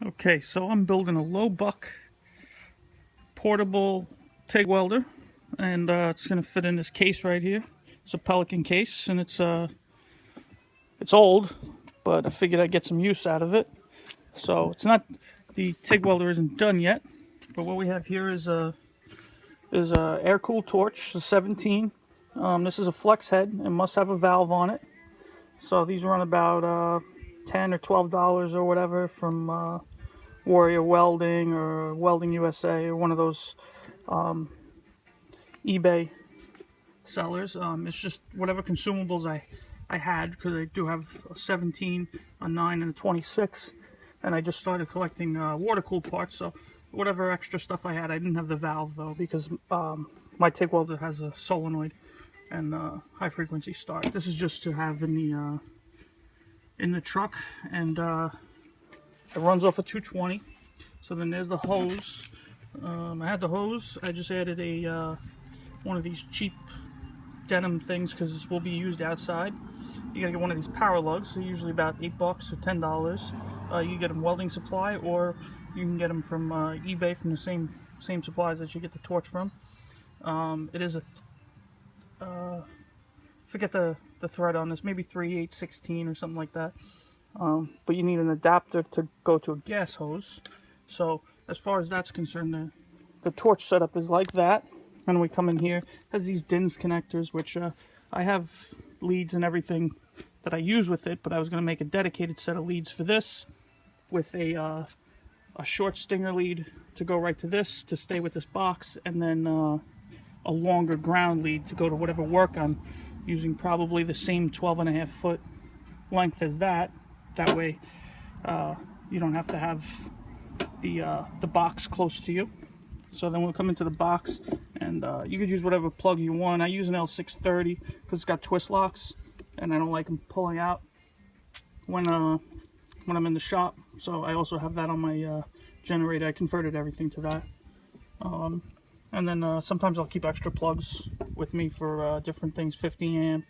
Okay, so I'm building a low buck portable TIG welder, and it's going to fit in this case right here. It's a Pelican case, and it's old, but I figured I'd get some use out of it. So it's not, the TIG welder isn't done yet, but what we have here is a air-cooled torch, a 17. This is a flex head and must have a valve on it. So these run about $10 or $12 or whatever from Warrior Welding or Welding USA or one of those eBay sellers. It's just whatever consumables I had, because I do have a 17, a 9, and a 26, and I just started collecting water-cooled parts. So whatever extra stuff I had, I didn't have the valve though, because my TIG welder has a solenoid and high-frequency start. This is just to have in the truck, and it runs off a 220. So then there's the hose. I had the hose. I just added a one of these cheap denim things because this will be used outside. You gotta get one of these power lugs. They're usually about $8 or $10. You get them welding supply, or you can get them from eBay from the same supplies that you get the torch from. It is a forget the thread on this, maybe 3/8/16 or something like that. But you need an adapter to go to a gas hose. So as far as that's concerned, the torch setup is like that. And we come in here, it has these DINS connectors, which I have leads and everything that I use with it, but I was going to make a dedicated set of leads for this with a short stinger lead to go right to this to stay with this box, and then a longer ground lead to go to whatever work I'm using, probably the same 12.5 foot length as that. That way you don't have to have the box close to you. So then we'll come into the box, and you could use whatever plug you want. I use an L630 because it's got twist locks, and I don't like them pulling out when I'm in the shop. So I also have that on my generator. I converted everything to that. And then sometimes I'll keep extra plugs with me for different things, 50 amp,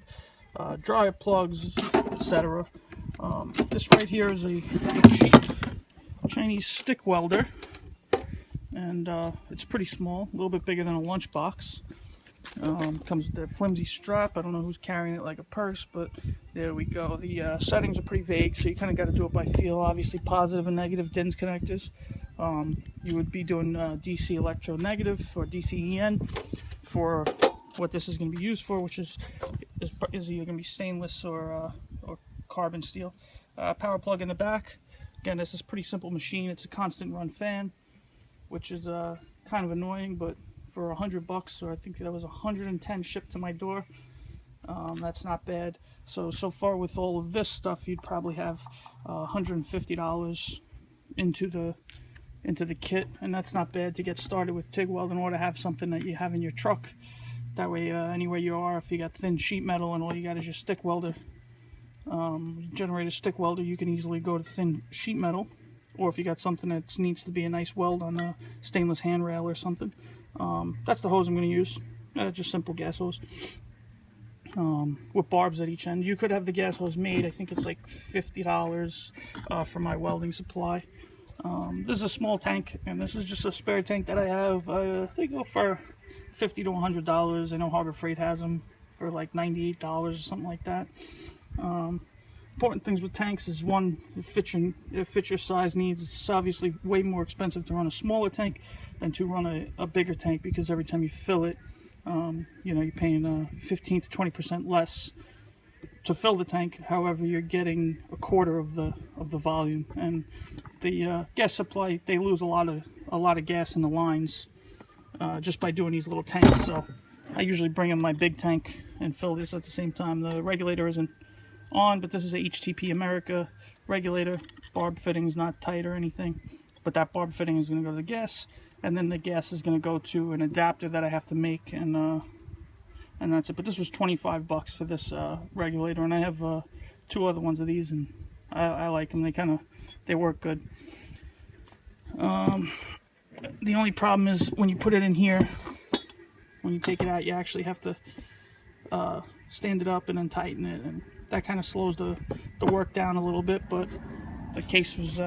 dryer plugs, etc. This right here is a cheap Chinese stick welder, and it's pretty small, a little bit bigger than a lunchbox. Comes with a flimsy strap. I don't know who's carrying it like a purse, but there we go. The settings are pretty vague, so you kind of got to do it by feel. Obviously, positive and negative DINS connectors. You would be doing DC electronegative or DCEN for what this is going to be used for, which is either going to be stainless or carbon steel. Power plug in the back. Again, this is a pretty simple machine. It's a constant run fan, which is kind of annoying, but for $100, or I think that was 110 shipped to my door, that's not bad. So far with all of this stuff, you'd probably have $150 into the kit, and that's not bad to get started with TIG welding, or to have something that you have in your truck. That way, anywhere you are, if you got thin sheet metal and all you got is your stick welder, generator stick welder, you can easily go to thin sheet metal. Or if you got something that needs to be a nice weld on a stainless handrail or something. That's the hose I'm going to use. Just simple gas hose. With barbs at each end. You could have the gas hose made. I think it's like $50 for my welding supply. This is a small tank, and this is just a spare tank that I have. They go for $50 to $100. I know Harbor Freight has them for like $98 or something like that. Important things with tanks is, one, it fits your size needs. It's obviously way more expensive to run a smaller tank than to run a bigger tank, because every time you fill it, you know, you're paying 15 to 20% less to fill the tank. However, you're getting a quarter of the volume, and the gas supply, they lose a lot of gas in the lines just by doing these little tanks. So I usually bring in my big tank and fill this at the same time. The regulator isn't on, but this is a HTP America regulator. Barb fitting is not tight or anything, but that barb fitting is going to go to the gas, and then the gas is going to go to an adapter that I have to make, and that's it. But this was $25 for this regulator, and I have 2 other ones of these, and I like them. They work good. The only problem is when you put it in here, when you take it out, you actually have to stand it up and then tighten it, and that kind of slows the work down a little bit. But the case was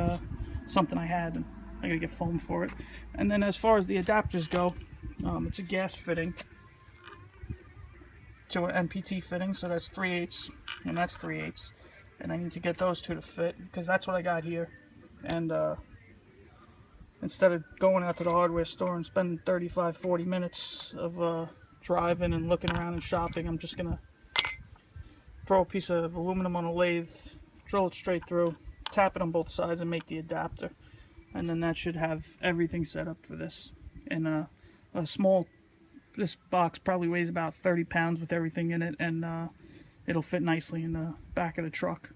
something I had, and I gotta get foam for it. And then as far as the adapters go, it's a gas fitting to an NPT fitting, so that's 3/8 and that's 3/8, and I need to get those two to fit because that's what I got here. And instead of going out to the hardware store and spending 35-40 minutes of driving and looking around and shopping, I'm just gonna throw a piece of aluminum on a lathe, drill it straight through, tap it on both sides, and make the adapter. And then that should have everything set up for this. And a small, this box probably weighs about 30 pounds with everything in it, and it'll fit nicely in the back of the truck.